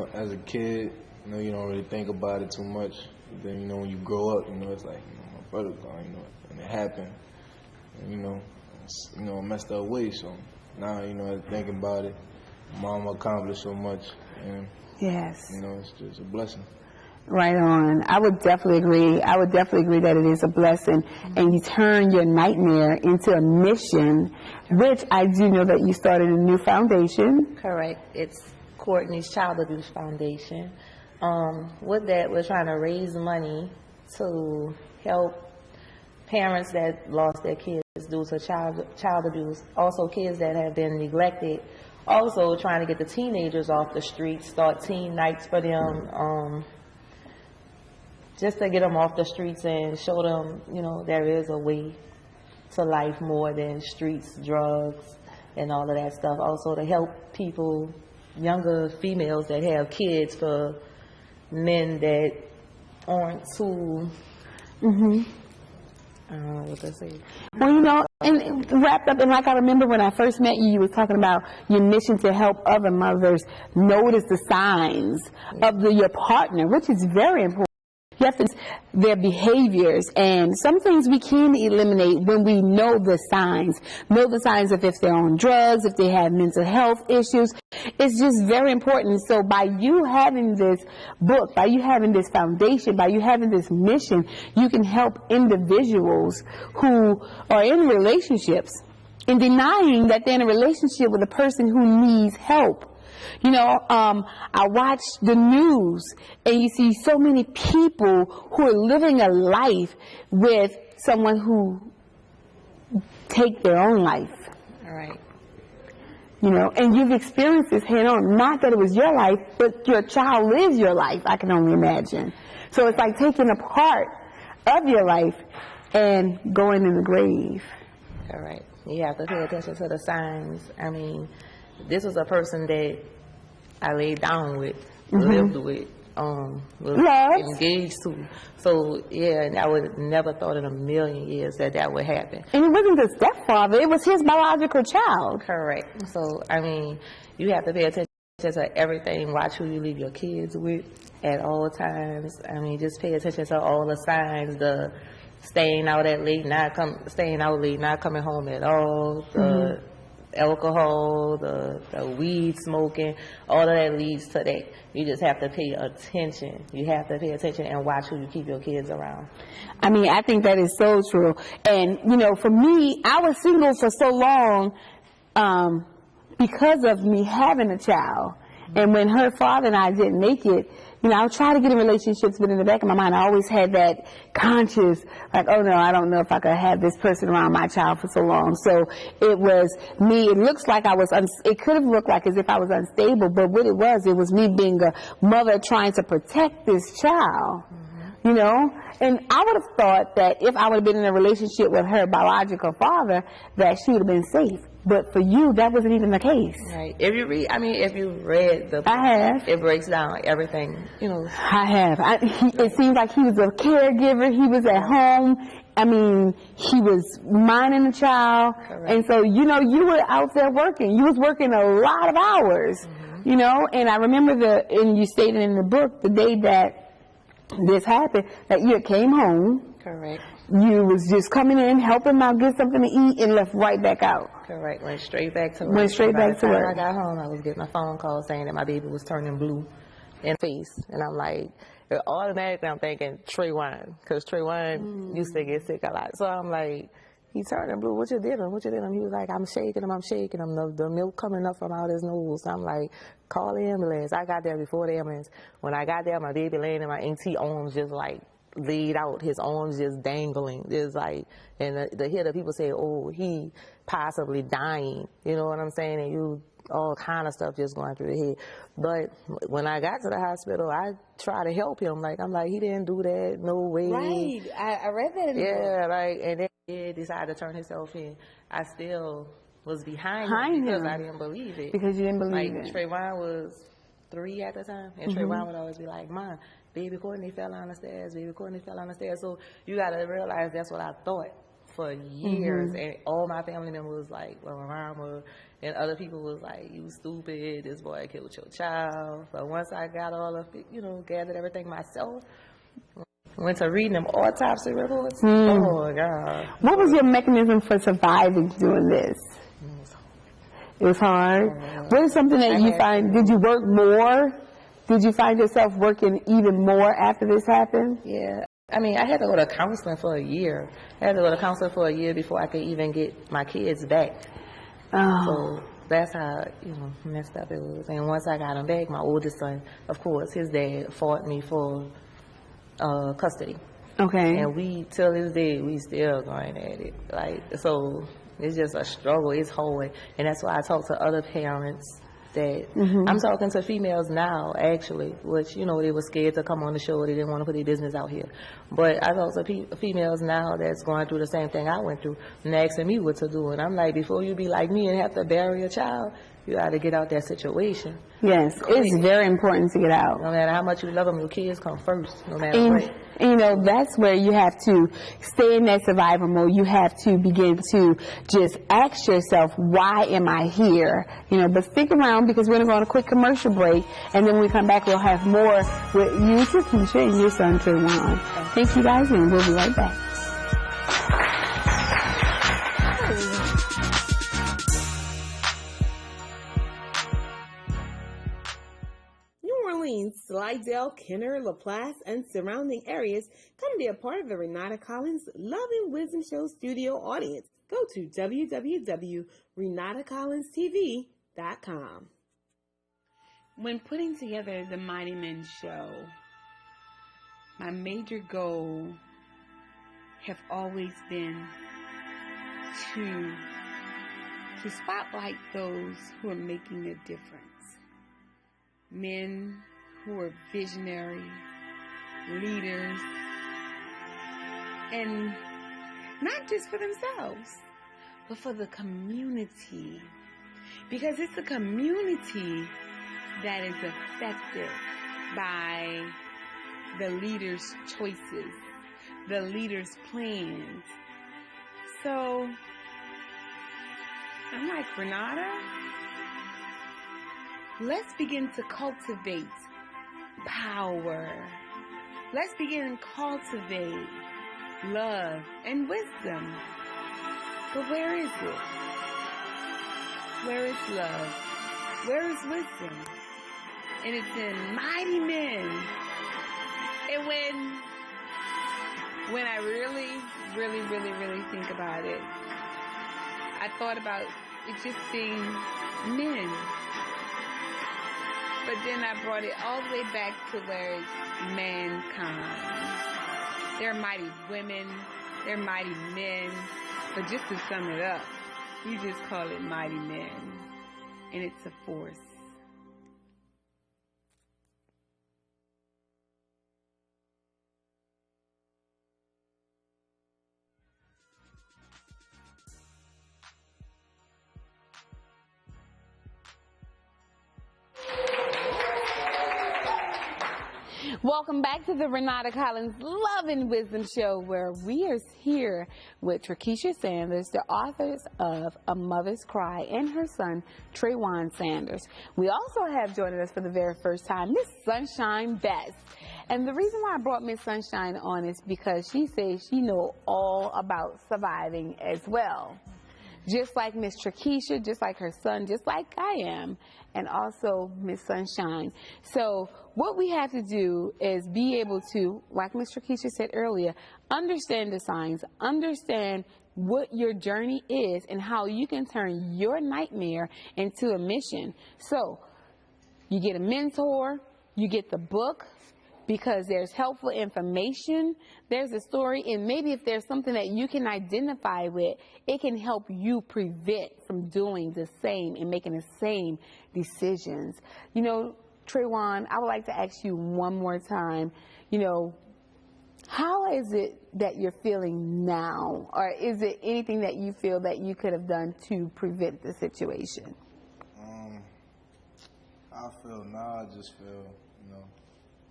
know, as a kid, you know, you don't really think about it too much. But then, you know, when you grow up, you know, it's like, you know, my brother gone, you know, and it happened. And, you know, it's, you know, a messed up way. So now, you know, thinking about it, Mom accomplished so much. And, yes, you know, it's just a blessing. Right on. I would definitely agree. I would definitely agree that it is a blessing, and you turn your nightmare into a mission, which I do know that you started a new foundation. Correct. It's Courtney's Child Abuse Foundation. With that, we're trying to raise money to help parents that lost their kids due to child abuse, also kids that have been neglected, also trying to get the teenagers off the streets, start teen nights for them, just to get them off the streets and show them, you know, there is a way to life more than streets, drugs, and all of that stuff. Also to help people, younger females that have kids, for men that aren't too, I don't know what to say. Well, you know, and wrapped up, and like I remember when I first met you, you was talking about your mission to help other mothers notice the signs of your partner, which is very important. You have to their behaviors, and some things we can eliminate when we know the signs of if they're on drugs, if they have mental health issues. It's just very important. So by you having this book, by you having this foundation, by you having this mission, you can help individuals who are in relationships and denying that they're in a relationship with a person who needs help. You know, I watch the news, and you see so many people who are living a life with someone who take their own life. All right. You know, and you've experienced this head on. Not that it was your life, but your child lives your life, I can only imagine. So it's like taking a part of your life and going in the grave. All right. You have to pay attention to the signs. I mean, this was a person that I laid down with, lived with, was engaged to. So, yeah, and I would never thought in a million years that that would happen. And it wasn't the stepfather, it was his biological child. Correct. So, I mean, you have to pay attention to everything. Watch who you leave your kids with at all times. I mean, just pay attention to all the signs, the staying out late, not coming home at all, the alcohol, the weed smoking, all of that leads to that. You just have to pay attention. You have to pay attention and watch who you keep your kids around. I mean, I think that is so true. And, you know, for me, I was single for so long because of me having a child. And when her father and I didn't make it, you know, I would try to get in relationships, but in the back of my mind, I always had that conscious, like, oh no, I don't know if I could have this person around my child for so long. So it was me, it looks like I was, it could have looked like as if I was unstable, but what it was me being a mother trying to protect this child. You know, and I would have thought that if I would have been in a relationship with her biological father, that she would have been safe. But for you, that wasn't even the case. Right. If you read, I mean, if you read the book, I have. It breaks down everything, you know. I have. It seems like he was a caregiver. He was at home. I mean, he was minding the child. Correct. And so, you know, you were out there working. You was working a lot of hours, you know. And I remember and you stated in the book, the day that this happened, that you came home. Correct. You was just coming in, helping him out, get something to eat, and left right back out. Correct. Went straight back to work. Went straight back to work. By the time I got home, I was getting a phone call saying that my baby was turning blue in the face. And I'm like, automatically I'm thinking Trayvon, because Trayvon used to get sick a lot. So I'm like, he turning blue. What you did him? What you did him? He was like, I'm shaking him. The milk coming up from out his nose. I'm like, call the ambulance. I got there before the ambulance. When I got there, my baby laying in my auntie arms just like laid out, his arms just dangling. Just like, and the hear the people say, oh, he possibly dying. You know what I'm saying? And you, all kind of stuff just going through the head. But when I got to the hospital, I tried to help him. Like, I'm like, he didn't do that. No way. Right. I read that in the book. Yeah, like, and then he decided to turn himself in. I still was behind him because I didn't believe it. Because you didn't believe it. Like, Trayvon was 3 at the time, and Trayvon would always be like, Mom, baby Courtney fell down the stairs, baby Courtney fell down the stairs. So you got to realize that's what I thought for years, and all my family members was like, well, mama, and other people was like, you stupid, this boy killed your child. But once I got all of it, gathered everything myself, went to reading them autopsy reports. Oh, God. What was your mechanism for surviving doing this? It was hard. What is something that you find, did you work more? Did you find yourself working even more after this happened? Yeah. I mean, I had to go to counseling for a year. I had to go to counseling for a year before I could even get my kids back. Oh. So that's how, messed up it was. And once I got them back, my oldest son, of course, his dad fought me for custody. Okay. And we, till this day, we still going at it. Like, so it's just a struggle. It's hard. And that's why I talk to other parents that I'm talking to females now, actually, which, they were scared to come on the show. They didn't want to put their business out here. But I talk to females now that's going through the same thing I went through and asking me what to do. And I'm like, before you be like me and have to bury a child, you got to get out that situation. Yes, it's very important to get out. No matter how much you love them, your kids come first, no matter what. That's where you have to stay in that survival mode. You have to begin to just ask yourself, why am I here? But stick around because we're going to go on a quick commercial break. And then when we come back, we'll have more with you, Takesha, and your son, Trayvon. Thank you guys, and we'll be right back. Slidell, Kenner, LaPlace, and surrounding areas, come be a part of the Renata Collins Love and Wisdom Show studio audience. Go to www.renatacollinstv.com. When putting together the Mighty Men show, my major goal have always been to spotlight those who are making a difference. Men who are visionary, leaders, and not just for themselves, but for the community. Because it's the community that is affected by the leaders' choices, the leaders' plans. So, I'm like, Renada, let's begin to cultivate power. Let's begin to cultivate love and wisdom. But where is it? Where is love? Where is wisdom? And it's in mighty men. And when I really think about it, I thought about it just being men. But then I brought it all the way back to where it's mankind. They're mighty women, they're mighty men, but just to sum it up, you just call it mighty men, and it's a force. Welcome back to the Renata Collins Love and Wisdom Show, where we are here with Takesha Sanders, the authors of A Mother's Cry, and her son, Trayvon Sanders. We also have joining us for the very first time, Miss Sunshine Best. And the reason why I brought Miss Sunshine on is because she says she knows all about surviving as well. Just like Miss Takesha, just like her son, just like I am, and also Miss Sunshine. So what we have to do is be able to, like Miss Takesha said earlier, understand the signs, understand what your journey is and how you can turn your nightmare into a mission. So you get a mentor, you get the book, because there's helpful information, there's a story, and maybe if there's something that you can identify with, it can help you prevent from doing the same and making the same decisions. Trayvon, I would like to ask you one more time, how is it that you're feeling now? Or is it anything that you feel that you could have done to prevent the situation? I feel now, I just feel,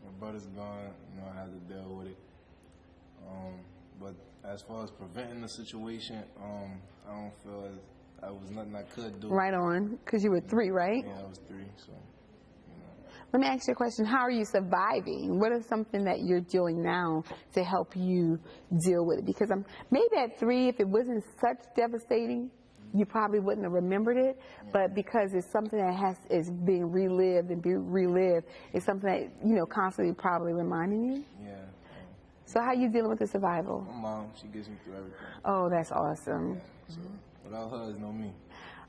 my brother's gone, I had to deal with it. But as far as preventing the situation, I don't feel as I was nothing I could do. Right on, because you were 3, right? Yeah, I was 3, so. Let me ask you a question. How are you surviving? What is something that you're doing now to help you deal with it? Because maybe at 3, if it wasn't such devastating, you probably wouldn't have remembered it. But because it's something that is being relived and it's something that, constantly probably reminding you. Yeah. So how are you dealing with the survival? My mom, she gets me through everything. Oh, that's awesome. Yeah, so without her, there's no me.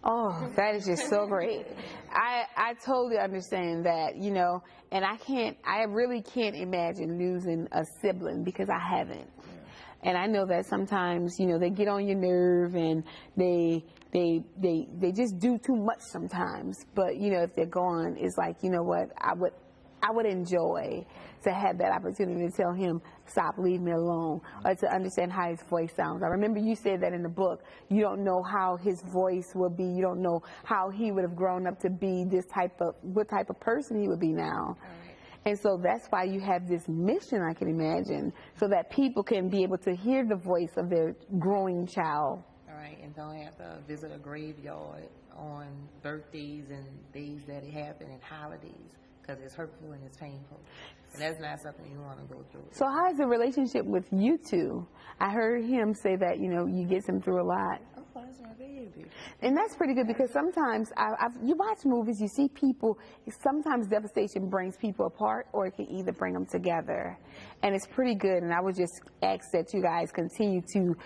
Oh, that is just so great. I totally understand that, and I really can't imagine losing a sibling because I haven't. Yeah. And I know that sometimes, they get on your nerve and they just do too much sometimes. But, if they're gone, it's like, you know what, I would enjoy to have that opportunity to tell him, stop, leave me alone, or to understand how his voice sounds. I remember you said that in the book. You don't know how his voice will be. You don't know how he would have grown up to be what type of person he would be now. Right. And so that's why you have this mission, I can imagine, so that people can be able to hear the voice of their growing child. All right, and don't have to visit a graveyard on birthdays and days that it happened and holidays. Because it's hurtful and it's painful. And that's not something you want to go through. So how is the relationship with you two? I heard him say that, you get him through a lot. Oh, that's my baby. And that's pretty good because sometimes you watch movies, you see people, sometimes devastation brings people apart or it can either bring them together. And it's pretty good. And I would just ask that you guys continue to,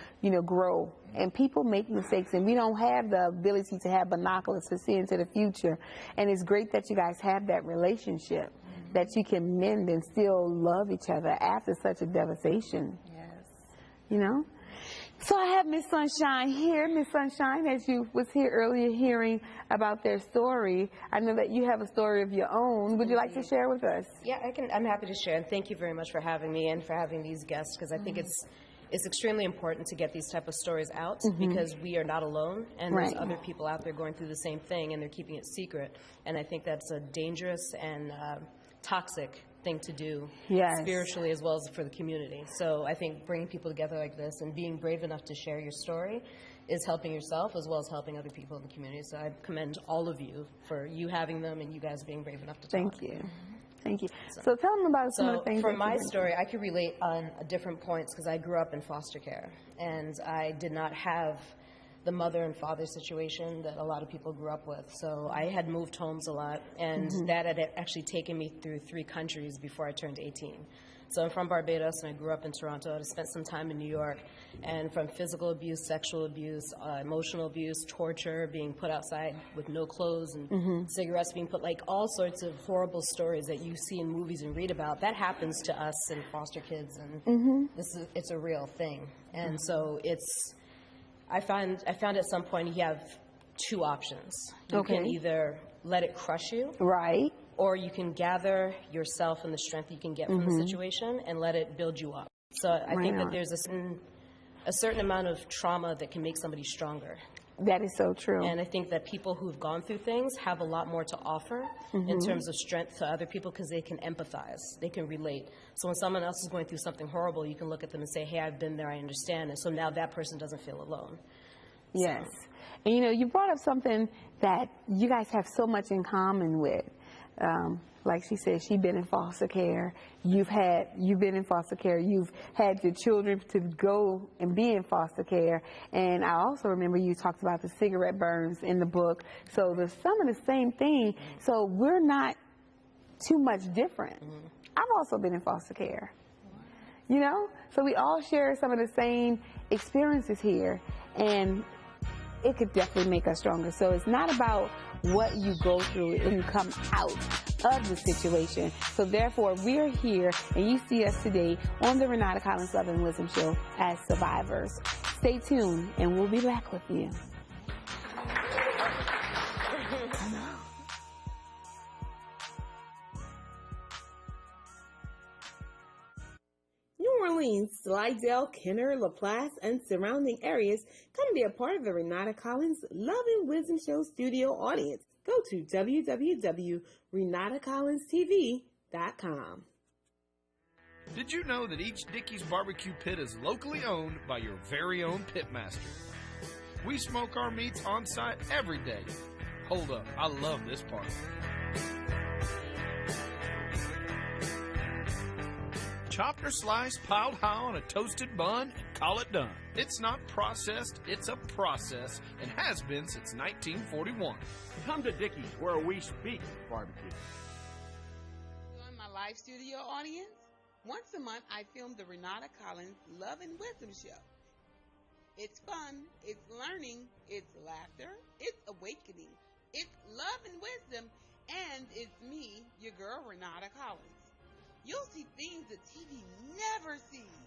grow. And people make mistakes, and we don't have the ability to have binoculars to see into the future. And it's great that you guys have that relationship, that you can mend and still love each other after such a devastation. Yes. So I have Miss Sunshine here. Miss Sunshine, as you was here earlier hearing about their story, I know that you have a story of your own. Would you like to share with us? Yeah, I'm happy to share, and thank you very much for having me and for having these guests, because I think it's extremely important to get these type of stories out because we are not alone, and there's other people out there going through the same thing, and they're keeping it secret. And I think that's a dangerous and toxic thing to do, spiritually as well as for the community. So I think bringing people together like this and being brave enough to share your story is helping yourself as well as helping other people in the community. So I commend all of you for you having them and you guys being brave enough to talk. Thank you. Thank you. So tell them about some of the things. For my story, I could relate on different points because I grew up in foster care, and I did not have the mother and father situation that a lot of people grew up with. So I had moved homes a lot, and that had actually taken me through 3 countries before I turned 18. So I'm from Barbados, and I grew up in Toronto. I spent some time in New York, and from physical abuse, sexual abuse, emotional abuse, torture, being put outside with no clothes, and cigarettes being put, like all sorts of horrible stories that you see in movies and read about. That happens to us and foster kids, and it's a real thing. And so I found at some point you have 2 options. You can either let it crush you. Right. Or you can gather yourself and the strength you can get from the situation and let it build you up. So I think that there's a certain amount of trauma that can make somebody stronger. That is so true. And I think that people who've gone through things have a lot more to offer in terms of strength to other people because they can empathize, they can relate. So when someone else is going through something horrible, you can look at them and say, hey, I've been there, I understand. And so now that person doesn't feel alone. Yes. And you brought up something that you guys have so much in common with. Like she said, she's been in foster care. You've been in foster care. You've had your children to go and be in foster care. And I also remember you talked about the cigarette burns in the book. So there's some of the same thing. So we're not too much different. I've also been in foster care. So we all share some of the same experiences here. And it could definitely make us stronger. So it's not about what you go through and you come out of the situation. So therefore, we're here, and you see us today on the Renada Collins Love and Wisdom Show as survivors. Stay tuned, and we'll be back with you. New Orleans, Slidell, Kenner, Laplace, and surrounding areas come to be a part of the Renada Collins Love and Wisdom Show studio audience. Go to www.renadacollinstv.com. Did you know that each Dickey's barbecue pit is locally owned by your very own pitmaster? We smoke our meats on site every day. Hold up, I love this part. Chopped or sliced, piled high on a toasted bun, and call it done. It's not processed, it's a process, and has been since 1941. Come to Dickey's, where we speak barbecue. On my live studio audience, once a month I film the Renada Collins Love and Wisdom Show. It's fun, it's learning, it's laughter, it's awakening, it's love and wisdom, and it's me, your girl Renada Collins. You'll see things that TV never sees.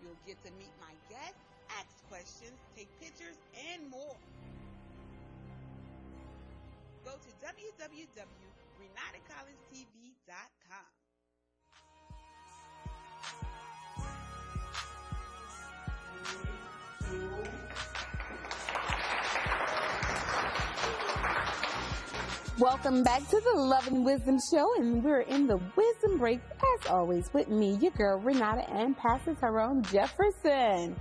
You'll get to meet my guests, ask questions, take pictures, and more. Go to www.renadacollinstv.com. Welcome back to the Love and Wisdom Show, and we're in the wisdom break, as always, with me, your girl, Renada, and Pastor Tyrone Jefferson.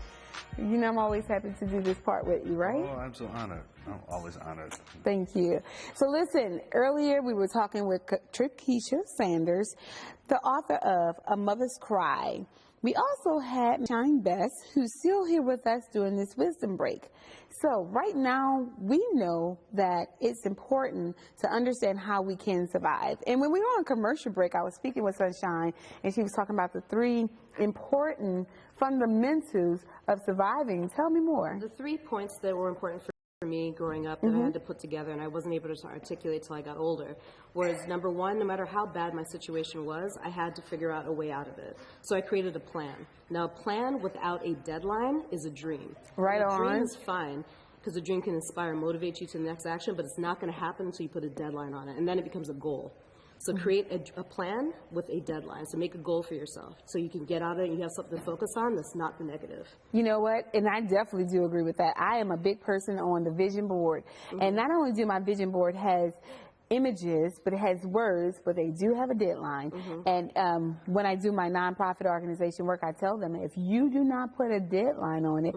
You know I'm always happy to do this part with you, right? Oh, I'm so honored. I'm always honored. Thank you. So listen, earlier we were talking with Keisha Sanders, the author of A Mother's Cry. We also had Shine Best, who's still here with us during this wisdom break. So right now, we know that it's important to understand how we can survive. And when we were on commercial break, I was speaking with Sunshine, and she was talking about the 3 important fundamentals of surviving. Tell me more. The 3 points that were important for me growing up that I had to put together and I wasn't able to articulate till I got older was, number 1, no matter how bad my situation was, I had to figure out a way out of it. So I created a plan. Now, a plan without a deadline is a dream. Right on. A dream is fine because a dream can inspire and motivate you to the next action, but it's not going to happen until you put a deadline on it, and then it becomes a goal. So create a plan with a deadline. So make a goal for yourself so you can get out of it and you have something to focus on that's not the negative. You know what? And I definitely do agree with that. I am a big person on the vision board. And not only do my vision board has images, but it has words, but they do have a deadline. And when I do my nonprofit organization work, I tell them if you do not put a deadline on it,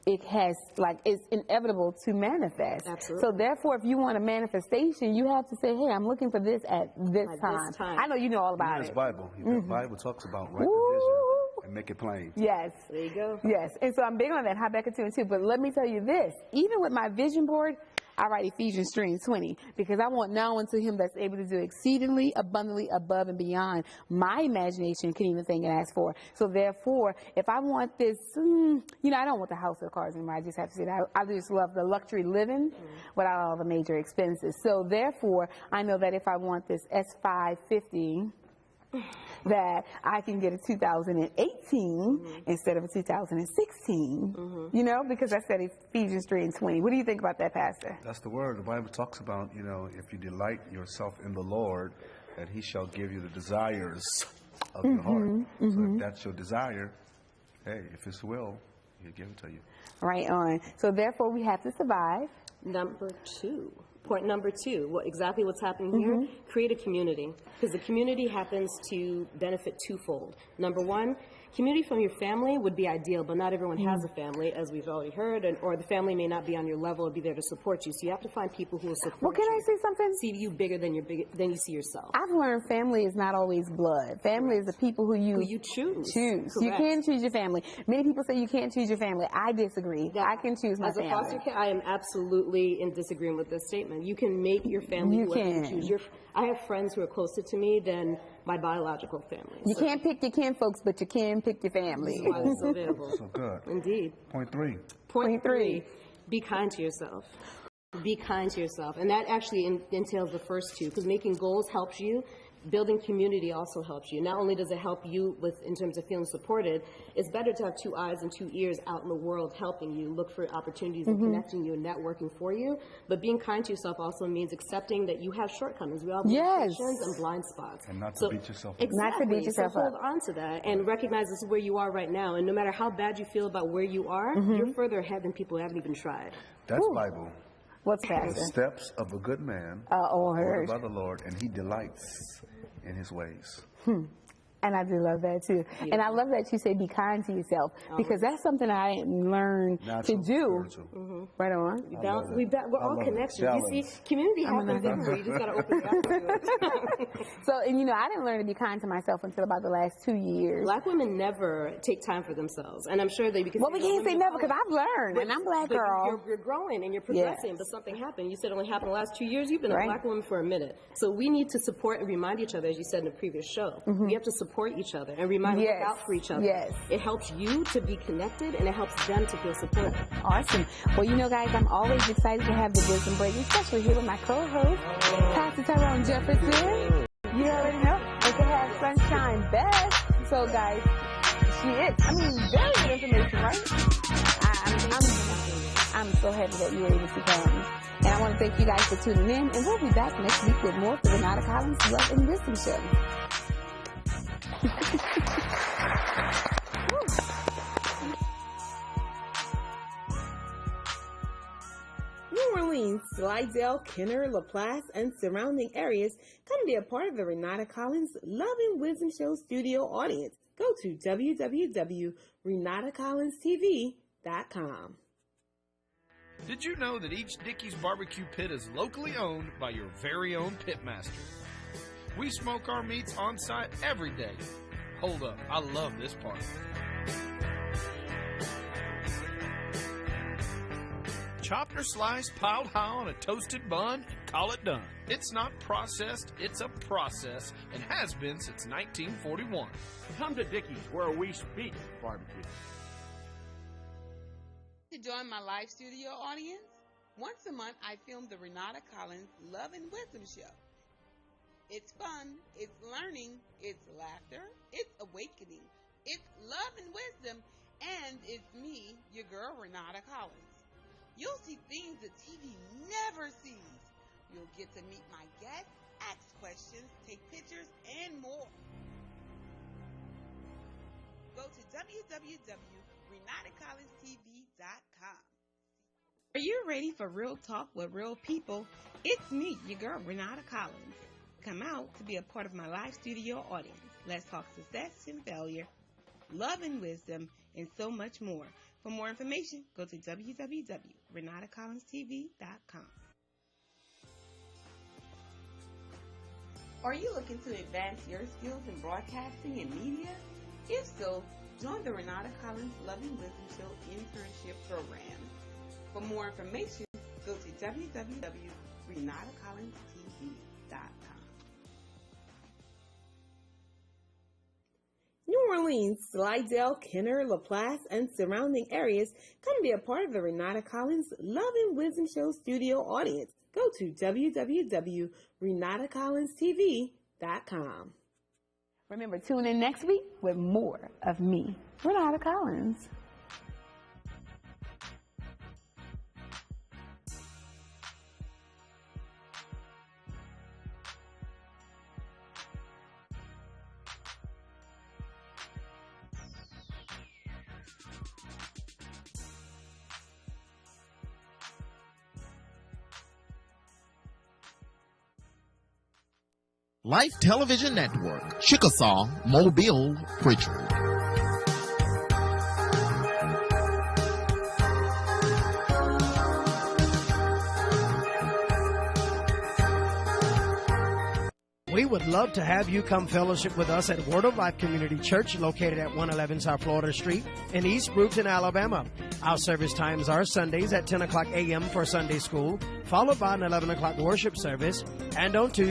it has, like, it's inevitable to manifest. Absolutely. So therefore, if you want a manifestation, you have to say, hey, I'm looking for this at this time. I know you know all about It's it. Bible. The Bible talks about write the vision and make it plain. Yes. There you go. Yes. And so I'm big on that, Habakkuk 2:2. But let me tell you this, even with my vision board, I write Ephesians 3:20 because I want now unto him that's able to do exceedingly abundantly above and beyond my imagination can even think and ask for. So therefore, if I want this, I don't want the house or the cars anymore. I just have to say that I just love the luxury living without all the major expenses. So therefore, I know that if I want this S550, that I can get a 2018 instead of a 2016, because I said Ephesians 3:20. What do you think about that, Pastor? That's the word. The Bible talks about, if you delight yourself in the Lord, that he shall give you the desires of your heart. So if that's your desire, hey, if it's will, he'll give it to you. Right on. So therefore, we have to survive. Point number 2, exactly what's happening here, create a community. Because the community happens to benefit twofold. Number 1, community from your family would be ideal, but not everyone has a family, as we've already heard, or the family may not be on your level or be there to support you. So you have to find people who will support you. Well, can I say something? See you bigger than you see yourself. I've learned family is not always blood. Family is the people who you choose. You can choose your family. Many people say you can't choose your family. I disagree. I can choose my family. As a foster care, I am absolutely in disagreement with this statement. You can make your family whoever you choose. I have friends who are closer to me than my biological family. You can't pick your kin folks, but you can pick your family. That's why it's available. So good. Indeed. Point 3. Point 3, be kind to yourself. Be kind to yourself. And that actually entails the first 2, because making goals helps you. Building community also helps you. Not only does it help you in terms of feeling supported, it's better to have 2 eyes and 2 ears out in the world helping you look for opportunities and connecting you and networking for you. But being kind to yourself also means accepting that you have shortcomings. We all have limitations and blind spots. And not to beat yourself up. Exactly. Not to beat yourself up. Hold on to that and recognize this is where you are right now. And no matter how bad you feel about where you are, you're further ahead than people who haven't even tried. That's Bible. What's that? The steps of a good man ordered by the Lord, and he delights in his ways. And I do love that too. Yeah. And I love that you say be kind to yourself, because that's something I learned to do. Right on. We're all connections. You see, community happens everywhere. You just got to open it up to it. So, and you know, I didn't learn to be kind to myself until about the last 2 years. Black women never take time for themselves. And I'm sure that because we can't say never, because I've learned, and I'm Black girl. You're growing and you're progressing, but something happened. You said it only happened the last 2 years. You've been a Black woman for a minute. So we need to support and remind each other, as you said in the previous show. We have to support each other and remind and look out for each other. It helps you to be connected, and it helps them to feel supported. Awesome. Well, you know, guys, I'm always excited to have the Wisdom Break, especially here with my co-host, Pastor Tyrone Jefferson. You already know. And to have Sunshine Beth. So, guys, she is. I mean, very good information, right? I'm so happy that you were able to come. And I want to thank you guys for tuning in. And we'll be back next week with more for the Renada Collins Love and Wisdom Show. New Orleans, Slidell, Kenner, LaPlace, and surrounding areas come to be a part of the Renada Collins Love and Wisdom Show studio audience. Go to www.renadacollinstv.com. Did you know that each Dickey's barbecue pit is locally owned by your very own pitmaster? We smoke our meats on site every day. Hold up, I love this part. Chopped or sliced, piled high on a toasted bun, and call it done. It's not processed, it's a process, and has been since 1941. Come to Dickey's, where we speak barbecue. To join my live studio audience, once a month I film the Renada Collins Love and Wisdom Show. It's fun, it's learning, it's laughter, it's awakening, it's love and wisdom, and it's me, your girl Renada Collins. You'll see things that TV never sees. You'll get to meet my guests, ask questions, take pictures, and more. Go to www.RenadaCollinsTV.com. Are you ready for real talk with real people? It's me, your girl, Renada Collins. Come out to be a part of my live studio audience. Let's talk success and failure, love and wisdom, and so much more. For more information, go to www.RenadaCollinsTV.com. Are you looking to advance your skills in broadcasting and media? If so, join the Renada Collins Love and Wisdom Show internship program. For more information, go to www.RenadaCollinsTV.com. New Orleans, Slidell, Kenner, LaPlace, and surrounding areas come to be a part of the Renada Collins Love and Wisdom Show studio audience. Go to www.RenadaCollinsTV.com. Remember, tune in next week with more of me, Renada Collins. Life Television Network, Chickasaw, Mobile, Pritchard. We would love to have you come fellowship with us at Word of Life Community Church, located at 111 South Florida Street in East Brewton, Alabama. Our service times are Sundays at 10 o'clock a.m. for Sunday school, followed by an 11 o'clock worship service, and on Tuesdays